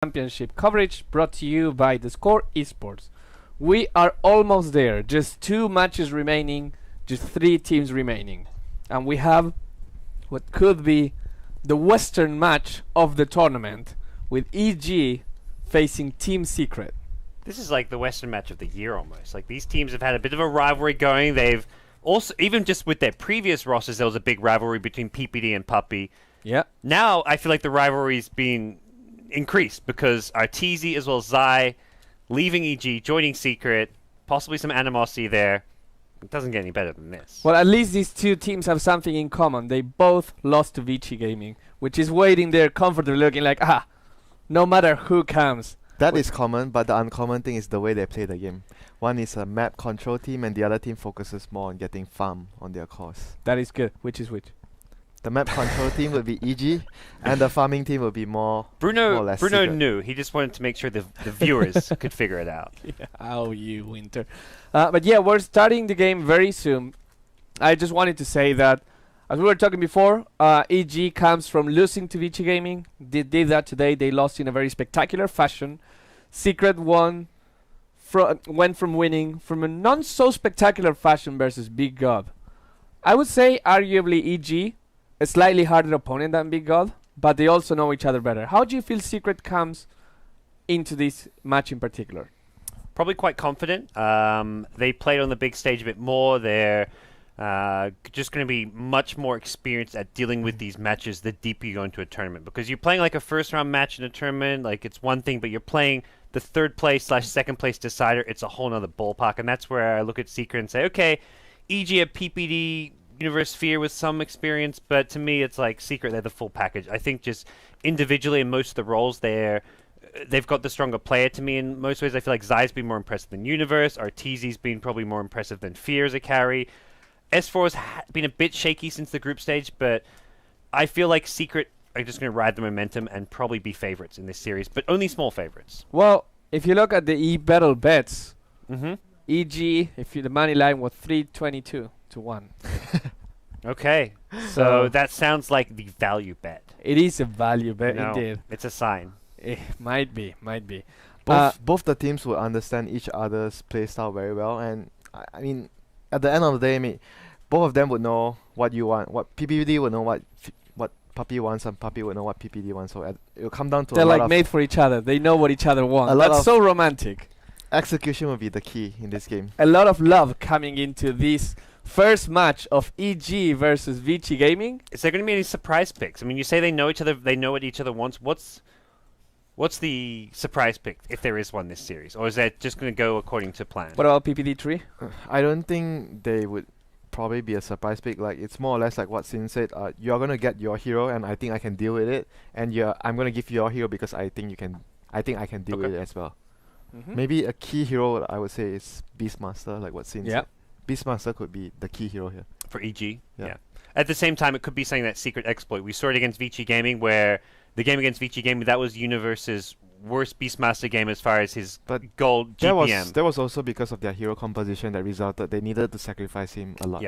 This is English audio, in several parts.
Championship coverage brought to you by The Score Esports. We are almost there, just 2 matches remaining, just 3 teams remaining. And we have what could be the Western match of the tournament, with EG facing Team Secret. This is like the Western match of the year almost. Like, these teams have had a bit of a rivalry going. They've also, even just with their previous rosters, there was a big rivalry between PPD and Puppy. Yeah. Now, I feel like the rivalry's been increased because Arteezy as well as Zai leaving EG, joining Secret, possibly some animosity there. It doesn't get any better than this. Well, at least these 2 teams have something in common. They both lost to Vici Gaming, which is waiting there comfortably looking like, no matter who comes. That is common, but the uncommon thing is the way they play the game. One is a map control team, and the other team focuses more on getting farm on their cause. That is good. Which is which? The map control team will be EG, and the farming team will be more or less Bruno Secret. knew. He just wanted to make sure the viewers could figure it out. Yeah, oh, you Winter. But yeah, we're starting the game very soon. I just wanted to say that, as we were talking before, EG comes from losing to Vici Gaming. They did that today. They lost in a very spectacular fashion. Secret went from winning from a non-so-spectacular fashion versus Big God. I would say, arguably, EG a slightly harder opponent than Big God, but they also know each other better. How do you feel Secret comes into this match in particular? Probably quite confident. They played on the big stage a bit more. They're just going to be much more experienced at dealing with these matches the deeper you go into a tournament. Because you're playing like a first-round match in a tournament, like it's one thing, but you're playing the third place / second place decider. It's a whole nother ballpark, and that's where I look at Secret and say, okay, EG at PPD, Universe Sphere with some experience, but to me it's like Secret, they're the full package. I think just individually in most of the roles they've got the stronger player to me in most ways. I feel like Zai's been more impressive than Universe. Arteezy's been probably more impressive than Fear as a carry. S4's been a bit shaky since the group stage, but I feel like Secret are just going to ride the momentum and probably be favorites in this series, but only small favorites. Well, if you look at the e-battle bets, EG, the money line was 322 to 1. Okay, so that sounds like the value bet. It is a value bet, No, indeed. it's a sign. Might be. Both the teams will understand each other's playstyle very well, and I mean, at the end of the day, both of them would know what you want. What PPD would know what Puppy wants, and Puppy would know what PPD wants. So it'll come down to they're a lot like of made for each other. They know what each other want. That's so romantic. execution will be the key in this game. A lot of love coming into this first match of EG versus Vici Gaming. Is there going to be any surprise picks? I mean, you say they know each other, they know what each other wants. What's the surprise pick, if there is one this series? Or is that just going to go according to plan? What about PPD3? I don't think they would probably be a surprise pick. Like, it's more or less like what Sin said. You're going to get your hero, and I think I can deal with it. And I'm going to give you your hero because I think I can deal with it as well. Maybe a key hero, I would say, is Beastmaster, like what Sin said. Beastmaster could be the key hero here. For EG? Yeah. At the same time, it could be something that secret exploit. We saw it against Vici Gaming, where the game against Vici Gaming, that was Universe's worst Beastmaster game as far as his gold GPM. That was also because of their hero composition that resulted. They needed to sacrifice him a lot.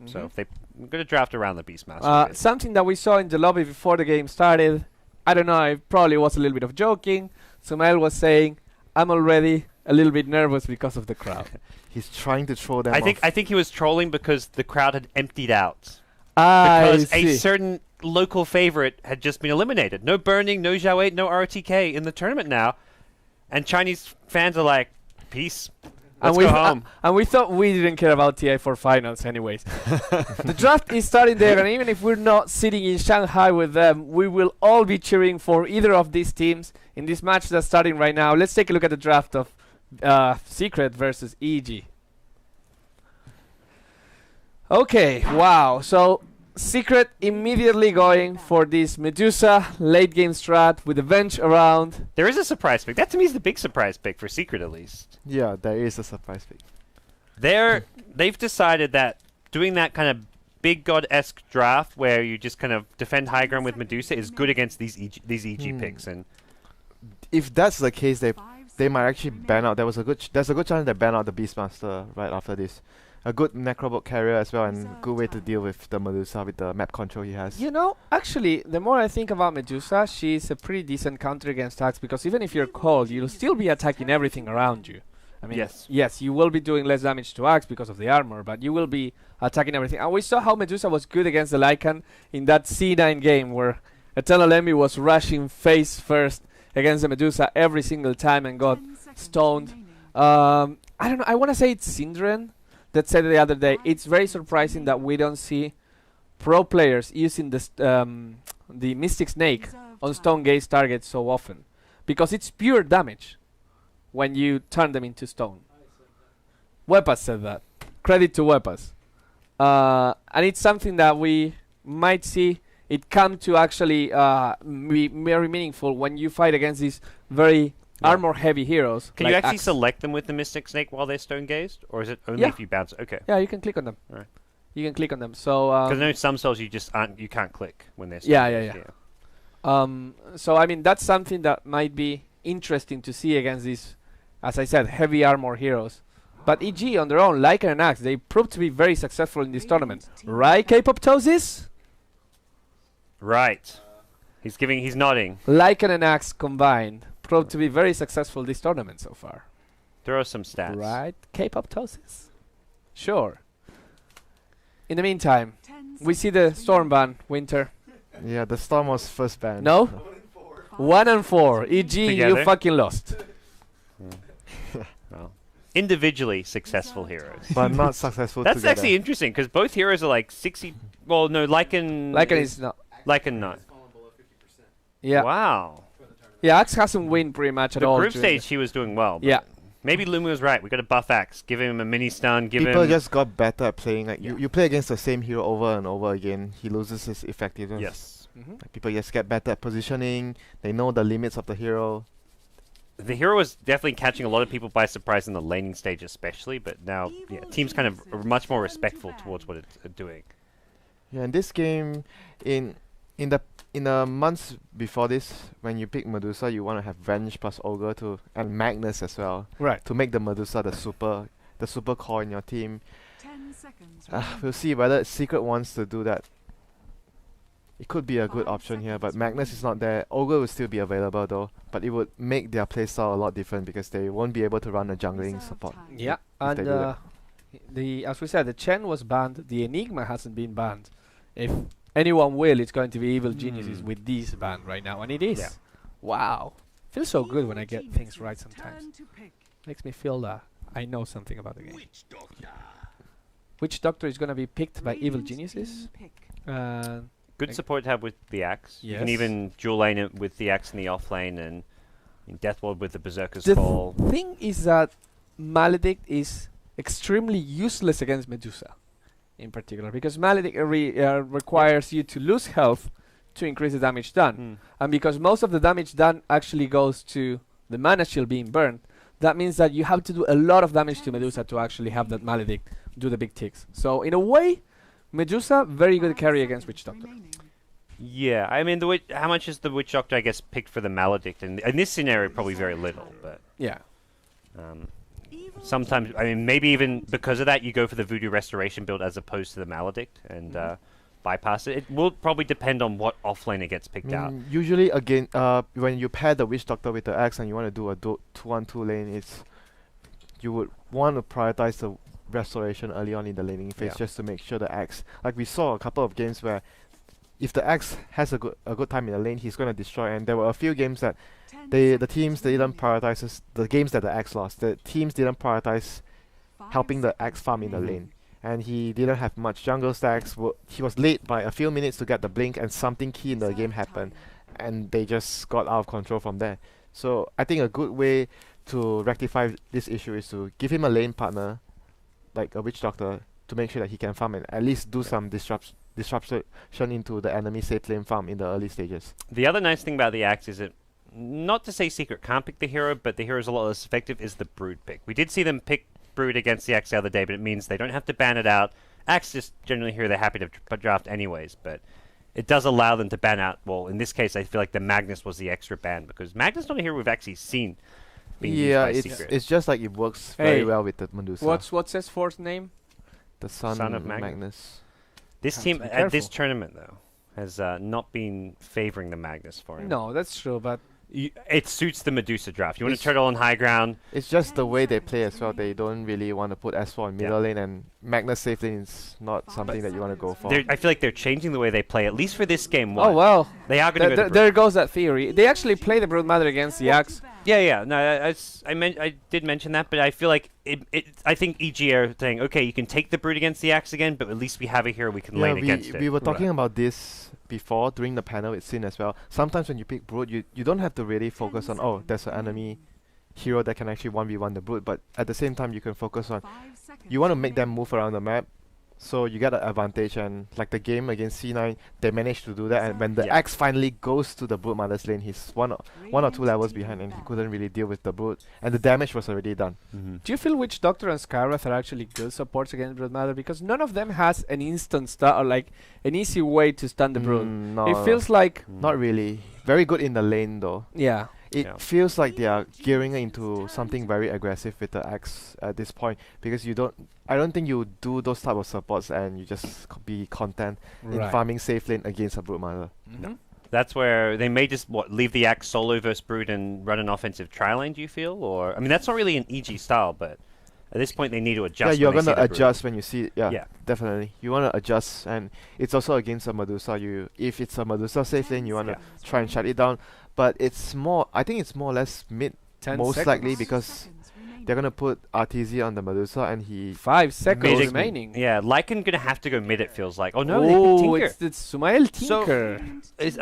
So they're going to draft around the Beastmaster. Something that we saw in the lobby before the game started, I don't know, it probably was a little bit of joking. Sumail was saying, I'm already a little bit nervous because of the crowd. He's trying to throw them I think he was trolling because the crowd had emptied out. Because a certain local favorite had just been eliminated. No Burning, no Zhao 8, no RTK in the tournament now. And Chinese fans are like, peace. Let's go home. And we thought we didn't care about TI4 finals anyways. The draft is starting there, and even if we're not sitting in Shanghai with them, we will all be cheering for either of these teams in this match that's starting right now. Let's take a look at the draft of Secret versus EG. Okay, wow. So Secret immediately going for this Medusa late game strat with the bench around. There is a surprise pick. That to me is the big surprise pick for Secret, at least. Yeah, there is a surprise pick. They've decided that doing that kind of big god-esque draft where you just kind of defend high ground with Medusa is good against these EG picks. And if that's the case, they might actually ban out. There's a good chance they ban out the Beastmaster right after this. a good Necrobot carrier as well, and good way to deal with the Medusa with the map control he has. You know, actually, the more I think about Medusa, she's a pretty decent counter against Axe, because even if you're cold, you'll still be attacking everything around you. I mean, yes, you will be doing less damage to Axe because of the armor, but you will be attacking everything. And we saw how Medusa was good against the Lycan in that C9 game where Eternal Envy was rushing face first against the Medusa every single time and got stoned. I don't know, I want to say it's Syndren that said the other day, it's very surprising that we don't see pro players using the Mystic Snake on Stone Gaze targets so often, because it's pure damage when you turn them into stone. Wepas said that. Credit to Wepas. And it's something that we might see it come to actually be very meaningful when you fight against these very armor-heavy heroes. Can like you actually Axe. select them with the Mystic Snake while they're stone gazed, or is it only Yeah. if you bounce? Okay. Yeah, you can click on them. Alright. You can click on them. So Because I know some souls you just aren't, you can't click when they're stone Yeah, gazed. so I mean that's something that might be interesting to see against these, as I said, heavy armor heroes. But EG on their own, Lycan and Axe, they proved to be very successful in this tournament. Right, K-Poptosis? Right. He's nodding. Lycan and Axe combined proved to be very successful this tournament so far. There are some stats. Right, K-Poptosis? Sure. In the meantime, we see the Storm ban, Winter. Yeah, the Storm was first banned. No? 1 and 4. EG, Together. you fucking lost. Well, individually successful heroes. But not successful That's together. actually interesting because both heroes are like 60. Well, no, Lycan. Lycan is not. Lycan not. Yeah. Wow. Yeah, Axe hasn't win pretty much at The all. group during stage, he was doing well. but Yeah. Maybe Lumu was right. We got to buff Axe. Give him a mini stun. Give People him. just got better at playing. Like Yeah. you play against the same hero over and over again, he loses his effectiveness. Yes. Like people just get better at positioning. They know the limits of the hero. The hero was definitely catching a lot of people by surprise in the laning stage, especially. But now, yeah, teams kind of are much more respectful towards what it's doing. Yeah, in this game, in the months before this, when you pick Medusa, you want to have Venge plus Ogre and Magnus as well Right. to make the Medusa the super core in your team. We'll see whether Secret wants to do that. It could be a good option here, but Magnus is not there. Ogre will still be available though, but it would make their playstyle a lot different because they won't be able to run a jungling support. Yeah, if they and do that. as we said, the Chen was banned. The Enigma hasn't been banned. If anyone will, it's going to be Evil Geniuses with this banned right now, and it is. Yeah. Wow, feels so good when I get things right sometimes. Makes me feel that I know something about the game. Which Doctor is going to be picked by Evil Geniuses? Good support to have with the Axe. You can Yes. even dual lane it with the Axe in the off lane and Deathward with the Berserker's The Call. thing is that Maledict is extremely useless against Medusa, in particular, because Maledict requires you to lose health to increase the damage done, and because most of the damage done actually goes to the mana shield being burned, that means that you have to do a lot of damage to Medusa to actually have that Maledict do the big ticks. So in a way, Medusa very good carry against Witch Doctor. Yeah, I mean, how much is the Witch Doctor, I guess, picked for the Maledict? And in this scenario, probably very little, but Yeah. sometimes, I mean, maybe even because of that, you go for the Voodoo Restoration build as opposed to the Maledict and bypass it. It will probably depend on what offlane it gets picked out. Usually, again, when you pair the Witch Doctor with the Axe and you want to do a 2-1-2 lane, you would want to prioritize the restoration early on in the laning phase just to make sure the Axe, like we saw a couple of games where if the Axe has a good time in the lane, he's going to destroy, and there were a few games that the teams didn't prioritize the games that the Axe lost. The teams didn't prioritize helping the Axe farm in the lane, and he didn't have much jungle stacks. He was late by a few minutes to get the blink, and something key in the game happened, and they just got out of control from there. So I think a good way to rectify this issue is to give him a lane partner, like a Witch Doctor, to make sure that he can farm and at least do some disruption into the enemy safe lane farm in the early stages. The other nice thing about the Axe is that, not to say Secret can't pick the hero, but the hero is a lot less effective, is the Brood pick. We did see them pick Brood against the Axe the other day, but it means they don't have to ban it out. Axe just generally here, they're happy to draft anyways, but it does allow them to ban out, well, in this case, I feel like the Magnus was the extra ban, because Magnus is not a hero we've actually seen being used by Secret. It's just like it works very well with the Medusa. What's his fourth name? The Son of Magnus. Magnus. This Have team to be at this careful. tournament though has not been favoring the Magnus for him. No, that's true, but It suits the Medusa draft. You want to It's- turtle on high ground. It's just the way they play as well. They don't really want to put S4 in middle lane, and Magnus safe lane is not something that you want to go for. I feel like they're changing the way they play, at least for this game one. oh well. They are going to go the There goes that theory. They actually play the Broodmother against the Axe. Yeah. No, I did mention that, but I feel like I think EG are saying, okay, you can take the Brood against the Axe again, but at least we have a hero we can lane against it. We were talking about this before during the panel with Sin as well. Sometimes when you pick Brood, you don't have to really focus on, oh, there's an enemy hero that can actually 1v1 the Brood, but at the same time you can focus on, you want to make them move around the map, so you get an advantage. And like the game against C9, they managed to do that, and when the Axe finally goes to the Broodmother's lane, he's one or two levels behind and he couldn't really deal with the Brood, and the damage was already done. Do you feel Witch Doctor and Skywrath are actually good supports against Broodmother? Because none of them has an instant stun or like an easy way to stun the Brood. No, It feels like not really. Very good in the lane though. yeah. It feels like they are gearing into something very aggressive with the Axe at this point, because I don't think you do those type of supports and you just be content in farming safe lane against a Broodmother. Mhm. That's where they may just leave the Axe solo versus Brood and run an offensive tri lane. Do you feel, or I mean, that's not really an EG style, but at this point they need to adjust. Yeah, you're when they gonna see the Brood. adjust when you see it. Yeah, Yeah. definitely. You wanna adjust, and it's also against a Medusa. If it's a Medusa safe lane, you wanna try and shut it down. But it's more. I think it's more or less mid, 10 most seconds. likely, because they're gonna put RTZ on the Medusa, and he 5 seconds Mid- remaining. Yeah, Lycan gonna have to go mid. It feels like. Oh no, they Oh, picked Tinker. it's Sumail So- Tinker.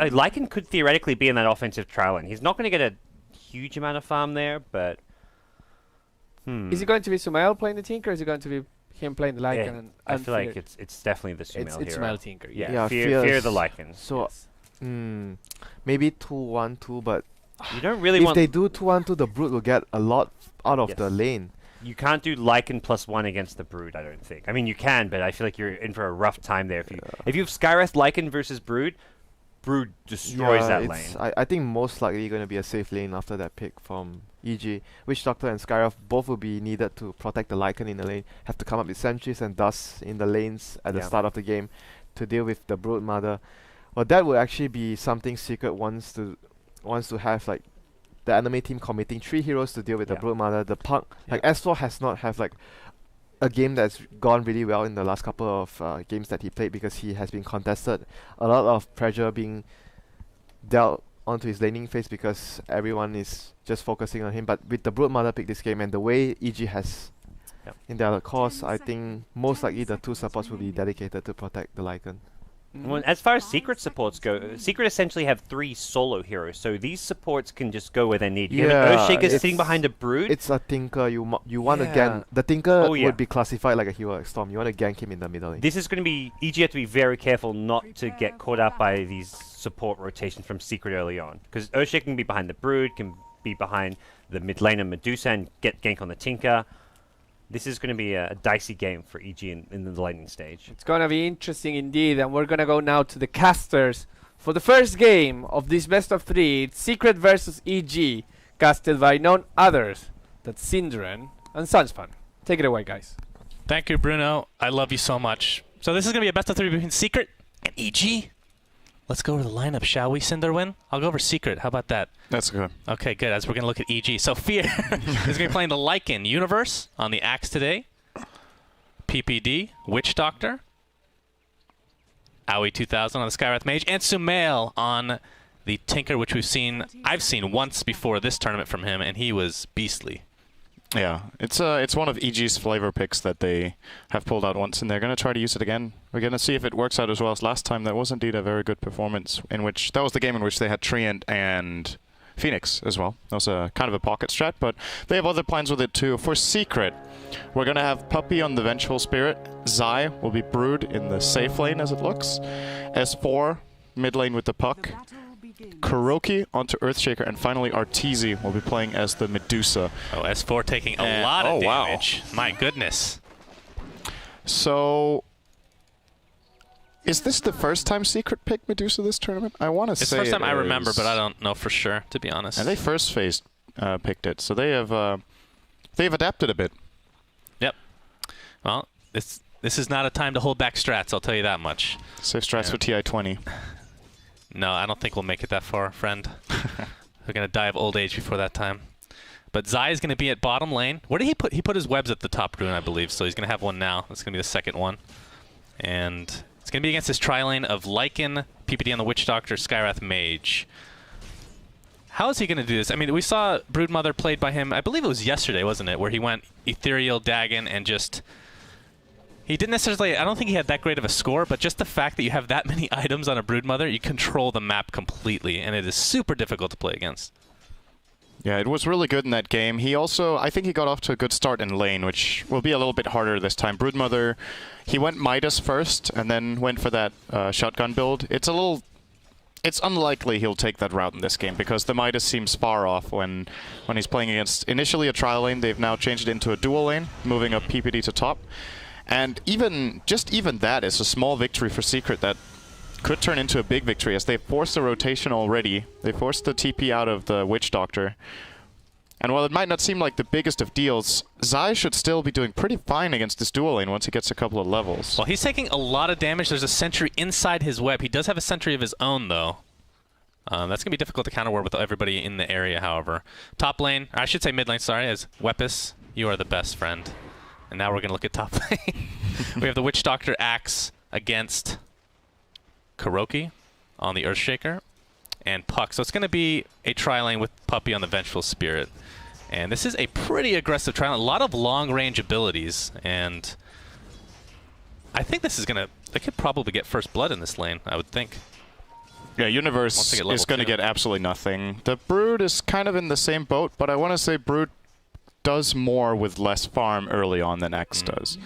Lycan could theoretically be in that offensive tri lane. He's not going to get a huge amount of farm there, but Is it going to be Sumail playing the Tinker, or is it going to be him playing the Lycan? And I feel like Fear? it's definitely the Sumail It's hero. Sumail Tinker. Yeah, Yeah, fear Fierce. the Lycan. so Yes. maybe 2-1-2, but You don't really if want. they do 2-1-2, the Brood will get a lot out of the Yes. lane. You can't do Lycan +1 against the Brood. I don't think. I mean, you can, but I feel like you're in for a rough time there. If you have Skywrath Lycan versus Brood, Brood destroys that lane. I think most likely going to be a safe lane after that pick from EG. Witch Doctor and Skywrath both will be needed to protect the Lycan in the lane, have to come up with sentries and dust in the lanes at the Yeah. start of the game to deal with the Broodmother. Well, that would actually be something Secret wants to have, like the enemy team committing 3 heroes to deal with the Yeah. Broodmother. The Punk, like Yeah. S4 has not have like a game that's gone really well in the last couple of games that he played, because he has been contested, a lot of pressure being dealt onto his laning phase because everyone is just focusing on him. But with the Broodmother pick this game and the way EG has in their course, I think most likely the 2 supports will be dedicated to protect the Lycan. Well, as far as Secret supports go, Secret essentially have 3 solo heroes, so these supports can just go where they need. You have an Earthshaker sitting behind a Brood. It's a Tinker. You want to Yeah. gank. The Tinker Oh, yeah. would be classified like a hero like Storm. You want to gank him in the middle lane. This is going to be EG have to be very careful not to get caught up by these support rotations from Secret early on, because Earthshaker can be behind the Brood, can be behind the mid laner Medusa and get gank on the Tinker. This is going to be a dicey game for EG in the lightning stage. It's gonna be interesting indeed, and we're gonna go now to the casters for the first game of this best of 3. It's Secret versus EG, casted by none others than Syndren and Sunspan. Take it away, guys. Thank you, Bruno. I love you so much. So this is going to be a best of 3 between Secret and EG. Let's go over the lineup, shall we, Cinderwin? I'll go over Secret. How about that? That's good. Okay, good. As we're going to look at EG. So Fear is going to be playing the Lycan Universe on the Axe today. PPD, Witch Doctor. Aoi 2000 on the Skywrath Mage. And Sumail on the Tinker, which I've seen once before this tournament from him, and he was beastly. Yeah, it's one of EG's flavor picks that they have pulled out once, and they're going to try to use it again. We're going to see if it works out as well as last time. That was indeed a very good performance, that was the game in which they had Treant and Phoenix as well. That was a kind of a pocket strat, but they have other plans with it too. For Secret, we're going to have Puppy on the Vengeful Spirit. Zai will be Brood in the safe lane as it looks. S4, mid lane with the Puck. Kuroki onto Earthshaker, and finally Arteezy will be playing as the Medusa. Oh, S4 taking a lot of wow. damage. My goodness. So, is this the first time Secret picked Medusa this tournament? I want to say It's the first time it I remember, is. but I don't know for sure, to be honest. And they first phase picked it, so they've adapted a bit. Yep. Well, This is not a time to hold back strats, I'll tell you that much. Save strats for TI-20. No, I don't think we'll make it that far, friend. We're going to die of old age before that time. But Zai is going to be at bottom lane. Where did he put? He put his webs at the top rune, I believe. So he's going to have one now. That's going to be the second one. And it's going to be against this tri-lane of Lycan, PPD on the Witch Doctor, Skywrath Mage. How is he going to do this? I mean, we saw Broodmother played by him, I believe it was yesterday, wasn't it? Where he went Ethereal, Dagon, and just... He didn't necessarily... I don't think he had that great of a score, but just the fact that you have that many items on a Broodmother, you control the map completely, and it is super difficult to play against. Yeah, it was really good in that game. He also, I think he got off to a good start in lane, which will be a little bit harder this time. Broodmother, he went Midas first, and then went for that shotgun build. It's unlikely he'll take that route in this game, because the Midas seems far off when he's playing against initially a trial lane. They've now changed it into a dual lane, moving up PPD to top. And even that is a small victory for Secret that could turn into a big victory, as they forced the rotation already. They forced the TP out of the Witch Doctor. And while it might not seem like the biggest of deals, Zai should still be doing pretty fine against this dual lane once he gets a couple of levels. Well, he's taking a lot of damage. There's a sentry inside his web. He does have a sentry of his own, though. That's going to be difficult to counterward with everybody in the area, however. Top lane, I should say mid lane, sorry, as Wepis, you are the best friend. And now we're going to look at top lane. We have the Witch Doctor Axe against Kuroki on the Earthshaker, and Puck. So it's going to be a tri-lane with Puppy on the Vengeful Spirit. And this is a pretty aggressive tri-lane. A lot of long-range abilities, and I think this is going to... They could probably get first blood in this lane, I would think. Yeah, Universe is going to get absolutely nothing. The Brood is kind of in the same boat, but I want to say Brood does more with less farm early on than X does.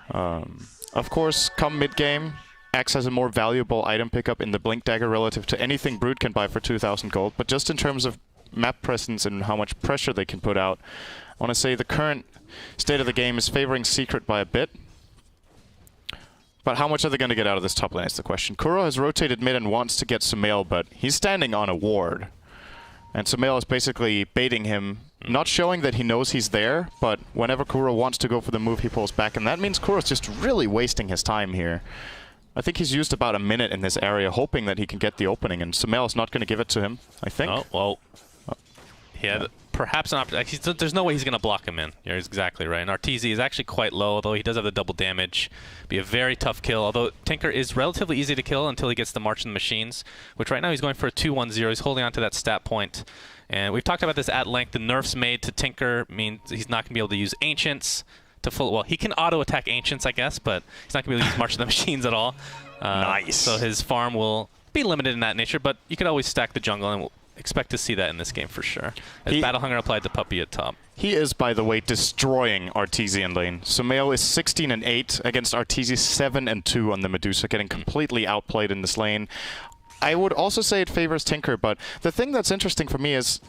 Of course, come mid-game, X has a more valuable item pickup in the Blink Dagger relative to anything Brood can buy for 2,000 gold, but just in terms of map presence and how much pressure they can put out, I want to say the current state of the game is favoring Secret by a bit. But how much are they going to get out of this top lane is the question. Kuro has rotated mid and wants to get Sumail, but he's standing on a ward. And Sumail is basically baiting him, not showing that he knows he's there, but whenever Kuro wants to go for the move, he pulls back. And that means Kuro's just really wasting his time here. I think he's used about a minute in this area, hoping that he can get the opening, and Sumail's not going to give it to him, I think. Oh, well, he had perhaps an opportunity. There's no way he's going to block him in. You're exactly right. And Arteezy is actually quite low, although he does have the double damage. Be a very tough kill, although Tinker is relatively easy to kill until he gets the March of the Machines, which right now he's going for a 2-1-0. He's holding on to that stat point. And we've talked about this at length. The nerfs made to Tinker means he's not going to be able to use Ancients to full... Well, he can auto-attack Ancients, I guess, but he's not going to be able to use March of the Machines at all. Nice. So his farm will be limited in that nature, but you could always stack the jungle, and we'll expect to see that in this game for sure. As Battle Hunger applied to Puppy at top. He is, by the way, destroying Arteezy in lane. Sumail is 16-8 against Arteezy 7-2 on the Medusa, getting completely outplayed in this lane. I would also say it favors Tinker, but the thing that's interesting for me is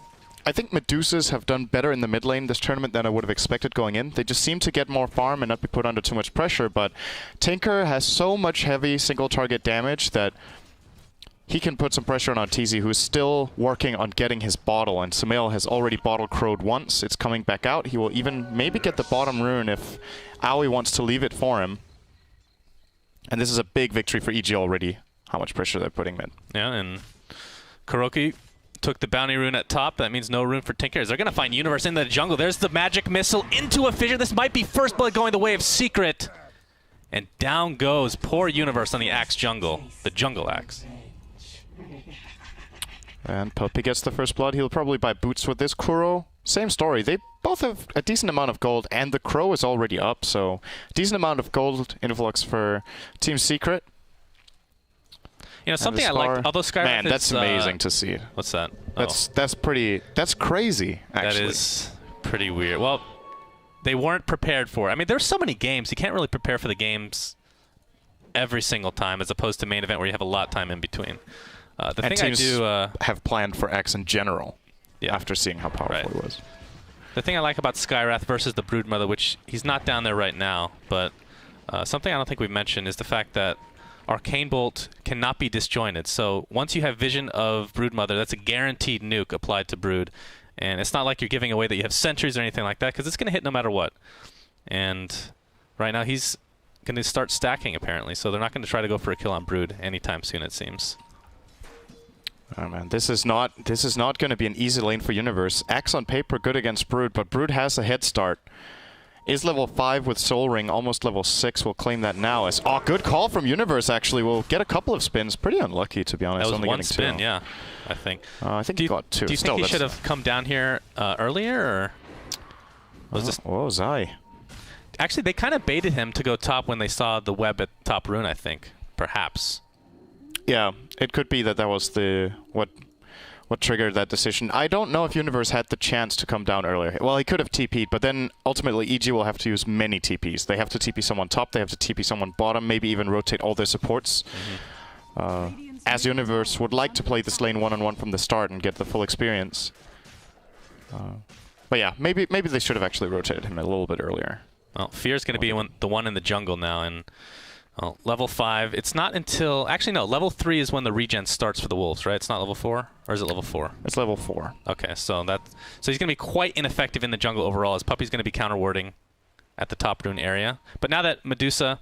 I think Medusas have done better in the mid lane this tournament than I would have expected going in. They just seem to get more farm and not be put under too much pressure, but Tinker has so much heavy single target damage that he can put some pressure on Arteezy, who is still working on getting his bottle, and Sumail has already bottle crowed once. It's coming back out. He will even maybe get the bottom rune if Aoi wants to leave it for him. And this is a big victory for EG already, how much pressure they're putting mid. Yeah, and Kuroki took the bounty rune at top. That means no room for Tinker. They're going to find Universe in the jungle. There's the magic missile into a fissure. This might be first blood going the way of Secret. And down goes poor Universe on the Axe jungle. The jungle Axe. And Puppy gets the first blood. He'll probably buy boots with this. Kuro, same story. They both have a decent amount of gold, and the Crow is already up, so decent amount of gold influx for Team Secret. You know, something I like, although Skywrath Man, that's amazing to see. What's that? That's crazy, actually. That is pretty weird. Well, they weren't prepared for it. I mean, there's so many games. You can't really prepare for the games every single time, as opposed to main event where you have a lot of time in between. The and thing teams I do have planned for X in general, after seeing how powerful it was. The thing I like about Skywrath versus the Broodmother, which he's not down there right now, but something I don't think we've mentioned is the fact that Arcane Bolt cannot be disjointed. So once you have vision of Broodmother, that's a guaranteed nuke applied to Brood. And it's not like you're giving away that you have sentries or anything like that, because it's going to hit no matter what. And right now he's going to start stacking, apparently. So they're not going to try to go for a kill on Brood anytime soon, it seems. Oh man, this is not going to be an easy lane for Universe. Axe on paper good against Brood, but Brood has a head start. Is level 5 with Soul Ring, almost level 6. We'll claim that now. As good call from Universe, actually. We'll get a couple of spins. Pretty unlucky, to be honest. That was only one getting spin, 2. yeah, I think. I think he got 2. Do you think he should have come down here earlier, or was this? Oh, Zai. Actually, they kind of baited him to go top when they saw the web at top rune, I think. Perhaps. Yeah, it could be that was the what triggered that decision. I don't know if Universe had the chance to come down earlier. Well, he could have TP'd, but then ultimately EG will have to use many TPs. They have to TP someone top, they have to TP someone bottom, maybe even rotate all their supports. As Universe would like to play this lane one-on-one from the start and get the full experience. But yeah, maybe they should have actually rotated him a little bit earlier. Well, Fear's going to be the one in the jungle now, and level 5. It's not until actually no. Level 3 is when the regen starts for the wolves, right? It's not level 4, or is it level 4? It's level 4. Okay, so he's going to be quite ineffective in the jungle overall. As Puppey's going to be counter warding at the top rune area. But now that Medusa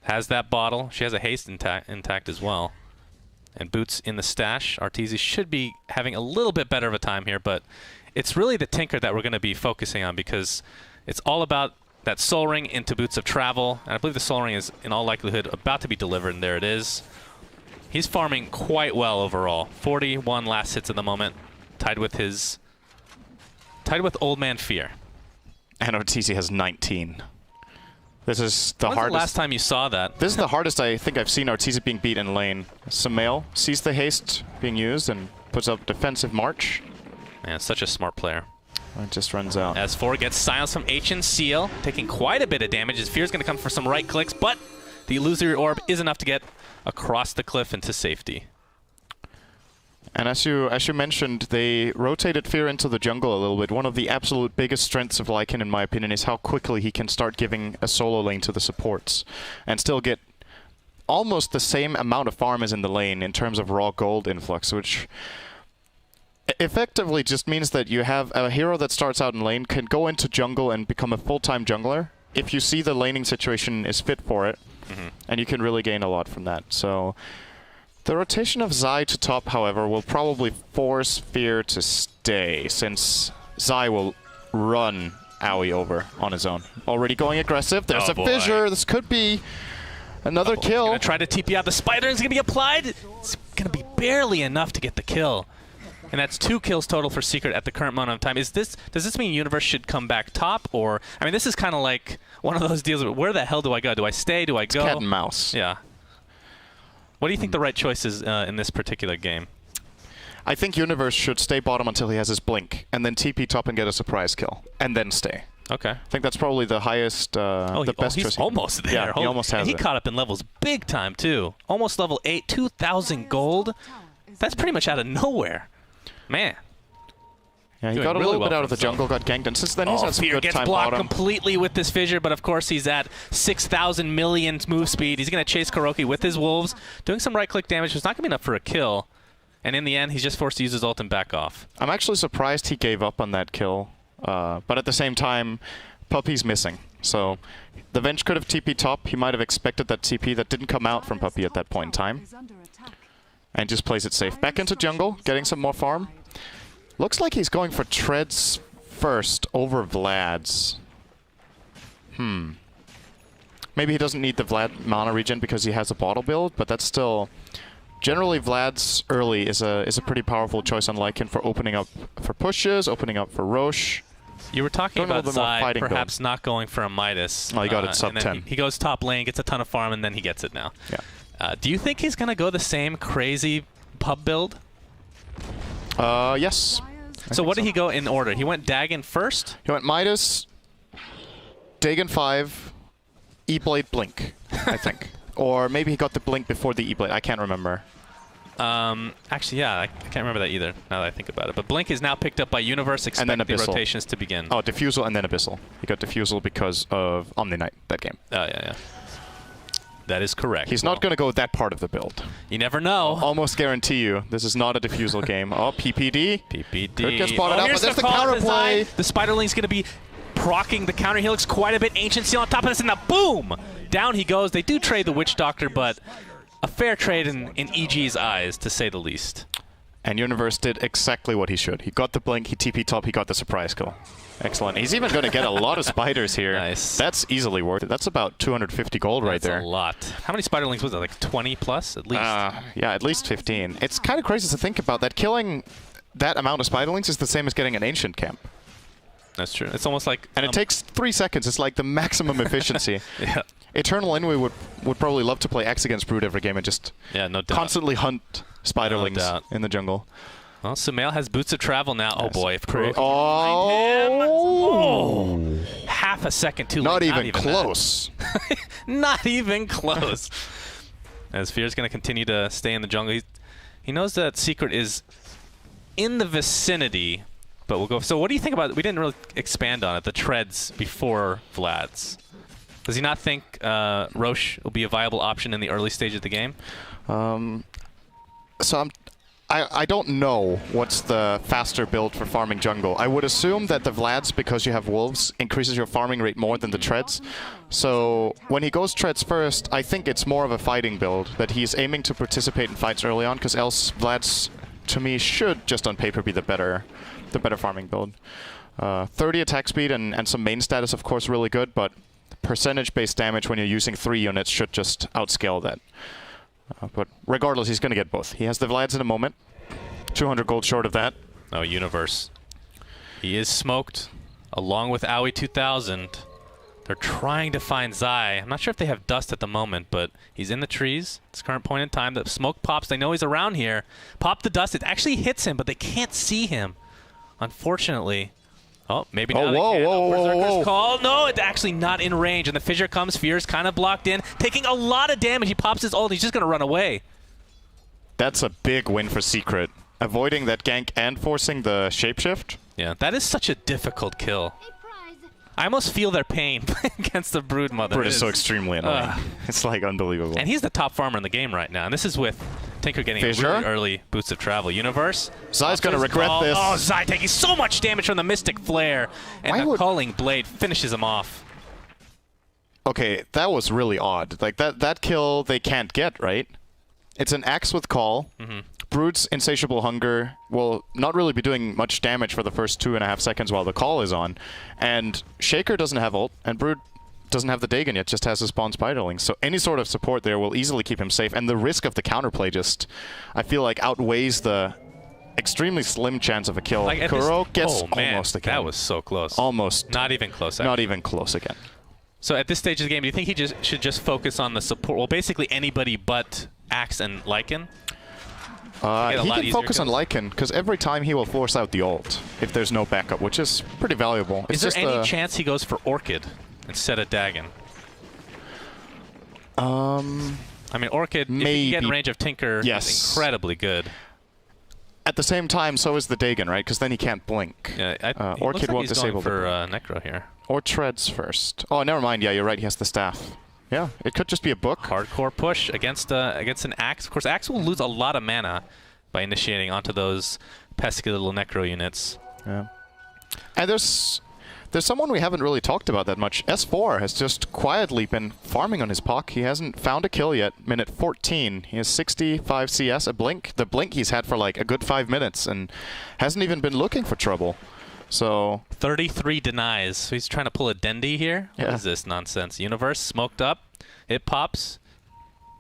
has that bottle, she has a haste intact as well, and Boots in the stash. Arteezy should be having a little bit better of a time here, but it's really the Tinker that we're going to be focusing on because it's all about that Soul Ring into Boots of Travel. And I believe the Soul Ring is, in all likelihood, about to be delivered, and there it is. He's farming quite well overall. 41 last hits at the moment, tied with Old Man Fear. And Arteezy has 19. This is the When's hardest. The last time you saw that? This is the hardest I think I've seen Arteezy being beat in lane. Sumail sees the haste being used and puts up defensive march. Man, such a smart player. It just runs out. S4 gets silenced from Ancient Seal, taking quite a bit of damage. His Fear's going to come for some right clicks, but the Illusory Orb is enough to get across the cliff into safety. And as you mentioned, they rotated Fear into the jungle a little bit. One of the absolute biggest strengths of Lycan, in my opinion, is how quickly he can start giving a solo lane to the supports and still get almost the same amount of farm as in the lane in terms of raw gold influx, which effectively just means that you have a hero that starts out in lane can go into jungle and become a full-time jungler if you see the laning situation is fit for it, and you can really gain a lot from that. So the rotation of Zai to top, however, will probably force Fear to stay, since Zai will run Aoi over on his own. Already going aggressive. There's a fissure. This could be another kill. He's gonna try to TP out the spider. It's gonna be applied. It's gonna be barely enough to get the kill. And that's 2 kills total for Secret at the current moment of time. Does this mean Universe should come back top? Or, I mean, this is kind of like one of those deals where the hell do I go? Do I stay? Do I go? Cat and mouse. Yeah. What do you think the right choice is in this particular game? I think Universe should stay bottom until he has his blink, and then TP top and get a surprise kill, and then stay. Okay. I think that's probably the highest, the best choice. He's almost there. Yeah, he almost has and he it. caught up in levels big time, too. Almost level 8, 2,000 gold. That's pretty much out of nowhere. Man. Yeah, he Doing got a really little well bit out for of the himself. jungle, got ganked, and since then he's had some Fear good gets time blocked bottom. completely with this fissure, but of course he's at 6,000 million move speed. He's going to chase Kuroki with his wolves, doing some right-click damage. It's not going to be enough for a kill. And in the end, he's just forced to use his ult and back off. I'm actually surprised he gave up on that kill, but at the same time, Puppey's missing. So the Venge could have TP top. He might have expected that TP that didn't come out from Puppey at that point in time. And just plays it safe. Back into jungle, getting some more farm. Looks like he's going for Treads first over Vlad's. Maybe he doesn't need the Vlad mana regen because he has a bottle build, but that's still... Generally, Vlad's early is a pretty powerful choice on Lycan for opening up for pushes, opening up for Roche. You were talking Going a about little bit more Zai fighting perhaps not going for a Midas. Oh, he got it sub and then 10. He goes top lane, gets a ton of farm, and then he gets it now. Yeah. Do you think he's going to go the same crazy pub build? Yes. So what did he go in order? He went Dagon first? He went Midas, Dagon 5, E-Blade Blink, I think. Or maybe he got the Blink before the E-Blade. I can't remember. Actually, yeah, I can't remember that either, now that I think about it. But Blink is now picked up by Universe. Expect then the Abyssal. rotations to begin. Oh, Diffusal and then Abyssal. He got Diffusal because of Omni Knight that game. Yeah. That is correct. He's not going to go that part of the build. You never know. Almost guarantee you, this is not a Diffusal game. Oh, PPD. PPD. Could get spotted out, here's but there's the call counter design. play. The Spiderling's going to be proccing the counter helix quite a bit. Ancient Seal on top of this, and the boom! down he goes. They do trade the Witch Doctor, but a fair trade in EG's eyes, to say the least. And Universe did exactly what he should. He got the blink, he TP top, he got the surprise kill. Excellent. He's even going to get a lot of spiders here. Nice. That's easily worth it. That's about 250 gold right there. That's a lot. How many spiderlings was that? Like 20 plus at least? Yeah, at least 15. It's kind of crazy to think about that. Killing that amount of spiderlings is the same as getting an ancient camp. That's true. It's almost like... And it takes 3 seconds. It's like the maximum efficiency. Yeah. Eternal Envy would probably love to play Axe against Brood every game and just no doubt. constantly hunt spiderlings in the jungle. Well, Sumail has Boots of Travel now. Oh boy, if Kuroki Oh! half a second too late. Not even close. Not even close. As Fear's going to continue to stay in the jungle. He knows that Secret is in the vicinity, but we'll go. So what do you think about, we didn't really expand on it, the treads before Vlad's. Does he not think Roche will be a viable option in the early stage of the game? So I don't know what's the faster build for farming jungle. I would assume that the Vlads, because you have wolves, increases your farming rate more than the treads. So when he goes treads first, I think it's more of a fighting build, that he's aiming to participate in fights early on, because else Vlads, to me, should just on paper be the better farming build. 30 attack speed and some main status, of course, really good, but percentage-based damage when you're using 3 units should just outscale that. But regardless, he's going to get both. He has the Vlads in a moment. 200 gold short of that. Oh, Universe. He is smoked, along with Aoi 2000. They're trying to find Zai. I'm not sure if they have dust at the moment, but he's in the trees. At this current point in time, the smoke pops. They know he's around here. Pop the dust. It actually hits him, but they can't see him, unfortunately. Oh, maybe now they can. Berserker's call. No, it's actually not in range. And the fissure comes. Fear's kind of blocked in, taking a lot of damage. He pops his ult. He's just going to run away. That's a big win for Secret. Avoiding that gank and forcing the shapeshift. Yeah, that is such a difficult kill. I almost feel their pain against the Broodmother. Brood is so extremely annoying. It's like unbelievable. And he's the top farmer in the game right now. And this is with Tinker getting a really early boost of travel. Universe. Zai's going to regret this. Oh, Zai taking so much damage from the Mystic Flare. And the Calling Blade finishes him off. Okay, that was really odd. Like, that kill they can't get, right? It's an Axe with Call. Brood's Insatiable Hunger will not really be doing much damage for the first 2.5 seconds while the call is on. And Shaker doesn't have ult, and Brood doesn't have the Dagon yet, just has his spawn Spiderling. So any sort of support there will easily keep him safe. And the risk of the counterplay just, I feel like, outweighs the extremely slim chance of a kill. Like Kuro gets almost a kill. That was so close. Almost. Not even close. Not even close again. So at this stage of the game, do you think he should just focus on the support? Well, basically anybody but Axe and Lycan? He can focus on Lycan, because every time he will force out the ult if there's no backup, which is pretty valuable. Is there any chance he goes for Orchid instead of Dagon? I mean, Orchid, if you get in range of Tinker, is incredibly good. At the same time, so is the Dagon, right? Because then he can't blink. Yeah, Orchid won't disable for Necro here. Or Treads first. Oh, never mind. Yeah, you're right. He has the staff. Yeah, it could just be a book. Hardcore push against an Axe. Of course, Axe will lose a lot of mana by initiating onto those pesky little Necro units. Yeah. And there's someone we haven't really talked about that much. S4 has just quietly been farming on his POC. He hasn't found a kill yet. Minute 14. He has 65 CS, a blink. The blink he's had for like a good 5 minutes and hasn't even been looking for trouble. So 33 denies. So he's trying to pull a Dendi here. What is this nonsense? Universe smoked up. It pops.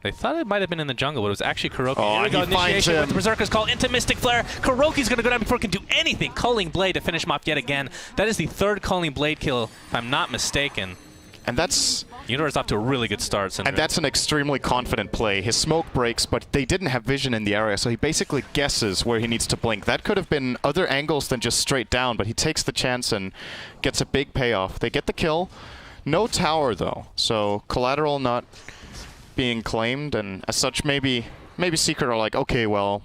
They thought it might have been in the jungle, but it was actually Kuroki. Oh, he finds him with the Berserker's Call into Mystic Flare. Kuroki's going to go down before he can do anything. Calling Blade to finish him off yet again. That is the third Calling Blade kill, if I'm not mistaken. And that's... Universe off to a really good start. And that's an extremely confident play. His smoke breaks, but they didn't have vision in the area, so he basically guesses where he needs to blink. That could have been other angles than just straight down, but he takes the chance and gets a big payoff. They get the kill. No tower, though, so collateral not being claimed, and as such, maybe Secret are like, okay, well,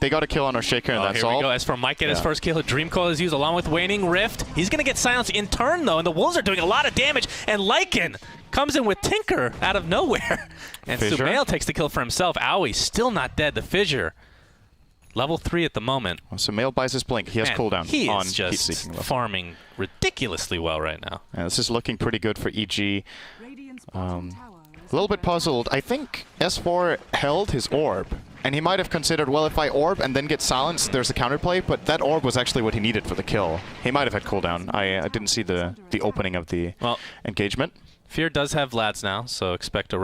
they got a kill on our Shaker, and that's all. Here we go. As for Mike get his first kill, Dream Coil is used along with Waning Rift. He's going to get silenced in turn, though, and the Wolves are doing a lot of damage, and Lycan comes in with Tinker out of nowhere. And Sumail takes the kill for himself. Aoi still not dead. The Fissure. Level 3 at the moment. Well, Sumail buys his blink. He has cooldown he on is just farming ridiculously well right now. Yeah, this is looking pretty good for EG. A little bit puzzled. I think S4 held his orb, and he might have considered, well, if I orb and then get silenced, there's a counterplay, but that orb was actually what he needed for the kill. He might have had cooldown. I didn't see the opening of the engagement. Fear does have Lads now, so expect a